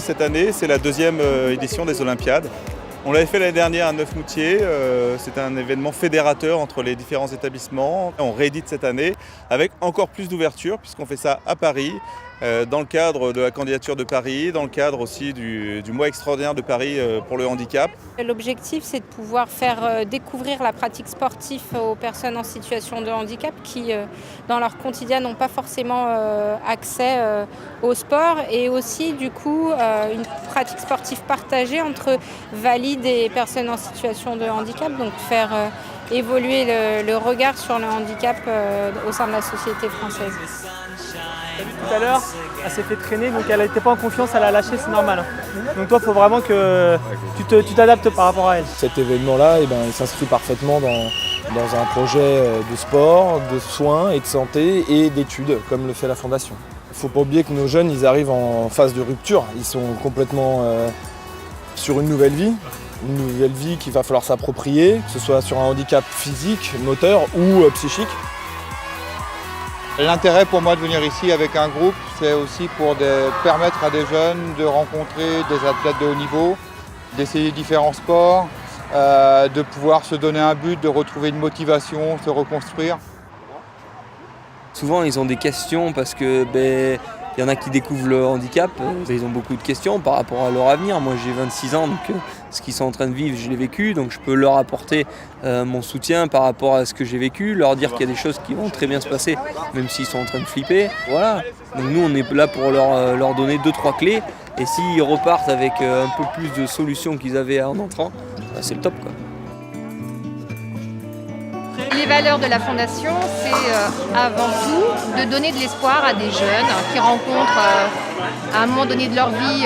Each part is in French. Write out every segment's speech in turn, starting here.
cette année, c'est la deuxième édition des Olympiades. On l'avait fait l'année dernière à Neufmoutier, c'était un événement fédérateur entre les différents établissements. On réédite cette année avec encore plus d'ouverture puisqu'on fait ça à Paris, dans le cadre de la candidature de Paris, dans le cadre aussi du mois extraordinaire de Paris pour le handicap. L'objectif, c'est de pouvoir faire découvrir la pratique sportive aux personnes en situation de handicap qui, dans leur quotidien, n'ont pas forcément accès au sport et aussi, du coup, une pratique sportive partagée entre valides et personnes en situation de handicap, donc faire évoluer le regard sur le handicap au sein de la société française. Tout à l'heure, elle s'est fait traîner, donc elle n'était pas en confiance, elle a lâché, c'est normal. Donc toi, il faut vraiment que tu t'adaptes par rapport à elle. Cet événement-là, il s'inscrit parfaitement dans un projet de sport, de soins et de santé et d'études, comme le fait la Fondation. Il ne faut pas oublier que nos jeunes, ils arrivent en phase de rupture. Ils sont complètement sur une nouvelle vie qu'il va falloir s'approprier, que ce soit sur un handicap physique, moteur ou psychique. L'intérêt pour moi de venir ici avec un groupe, c'est aussi pour permettre à des jeunes de rencontrer des athlètes de haut niveau, d'essayer différents sports, de pouvoir se donner un but, de retrouver une motivation, se reconstruire. Souvent ils ont des questions parce que il y en a qui découvrent le handicap, ils ont beaucoup de questions par rapport à leur avenir. Moi j'ai 26 ans, donc ce qu'ils sont en train de vivre, je l'ai vécu, donc je peux leur apporter mon soutien par rapport à ce que j'ai vécu, leur dire qu'il y a des choses qui vont très bien se passer, même s'ils sont en train de flipper. Voilà. Donc nous on est là pour leur donner 2-3 clés, et s'ils repartent avec un peu plus de solutions qu'ils avaient en entrant, c'est le top, quoi. Les valeurs de la Fondation, c'est avant tout de donner de l'espoir à des jeunes qui rencontrent à un moment donné de leur vie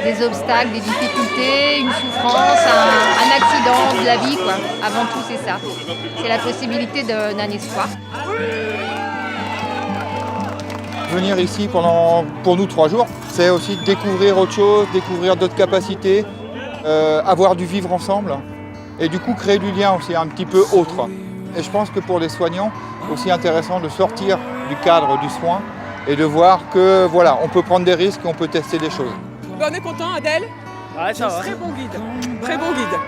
des obstacles, des difficultés, une souffrance, un accident de la vie, quoi. Avant tout, c'est ça. C'est la possibilité d'un espoir. Venir ici pour nous 3 jours, c'est aussi découvrir autre chose, découvrir d'autres capacités, avoir du vivre ensemble. Et du coup créer du lien aussi un petit peu autre. Et je pense que pour les soignants, aussi intéressant de sortir du cadre du soin et de voir que voilà, on peut prendre des risques, on peut tester des choses. On est content, Adèle. Ouais, ça va. Très bon guide. Très bon guide.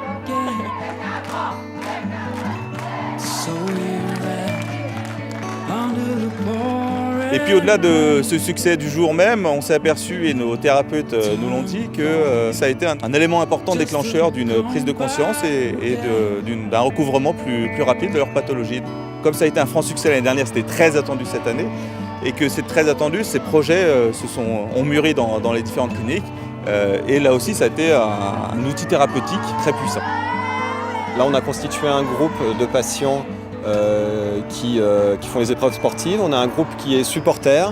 Et puis au-delà de ce succès du jour même, on s'est aperçu, et nos thérapeutes nous l'ont dit, que ça a été un élément important déclencheur d'une prise de conscience et d'un recouvrement plus rapide de leur pathologie. Comme ça a été un franc succès l'année dernière, c'était très attendu cette année, et que c'est très attendu, ces projets ont mûri dans les différentes cliniques, et là aussi ça a été un outil thérapeutique très puissant. Là on a constitué un groupe de patients qui font les épreuves sportives. On a un groupe qui est supporter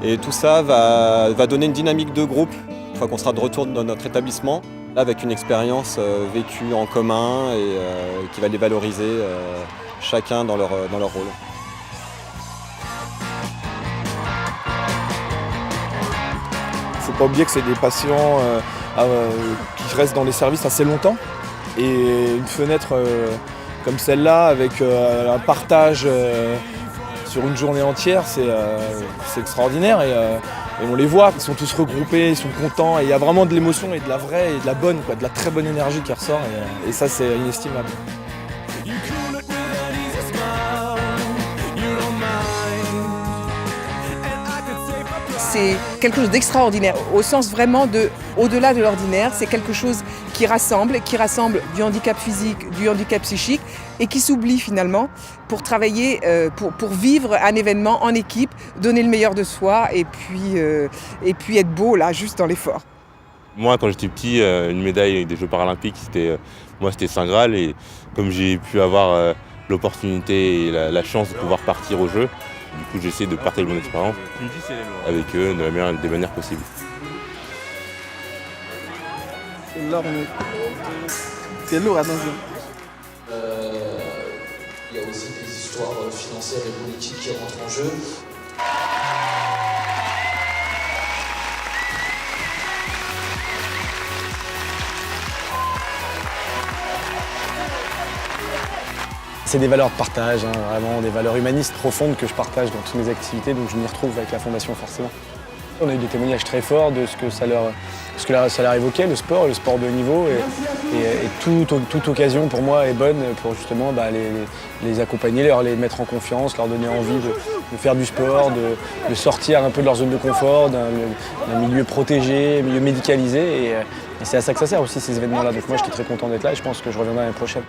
et tout ça va donner une dynamique de groupe une fois qu'on sera de retour dans notre établissement, là, avec une expérience vécue en commun et qui va les valoriser chacun dans leur rôle. Il ne faut pas oublier que c'est des patients qui restent dans les services assez longtemps et une fenêtre comme celle-là, avec un partage sur une journée entière, c'est extraordinaire et on les voit, ils sont tous regroupés, ils sont contents et il y a vraiment de l'émotion et de la vraie et de la bonne, de la très bonne énergie qui ressort et ça c'est inestimable. C'est quelque chose d'extraordinaire, au sens vraiment au-delà de l'ordinaire. C'est quelque chose qui rassemble du handicap physique, du handicap psychique et qui s'oublie finalement pour travailler, pour vivre un événement en équipe, donner le meilleur de soi et puis être beau là, juste dans l'effort. Moi, quand j'étais petit, une médaille des Jeux paralympiques, c'était Saint Graal, et comme j'ai pu avoir l'opportunité et la chance de pouvoir partir aux Jeux, du coup j'essaie de partager mon expérience avec eux des manières possibles. C'est lourd, attention. Il y a aussi des histoires financières et politiques qui rentrent en jeu. C'est des valeurs de partage, vraiment des valeurs humanistes profondes que je partage dans toutes mes activités, donc je m'y retrouve avec la Fondation forcément. On a eu des témoignages très forts de ce que ça leur évoquait, le sport de haut niveau. Et toute occasion pour moi est bonne pour justement les accompagner, les mettre en confiance, leur donner envie de faire du sport, de sortir un peu de leur zone de confort, d'un milieu protégé, milieu médicalisé. Et c'est à ça que ça sert aussi ces événements-là. Donc moi j'étais très content d'être là et je pense que je reviendrai l'année prochaine.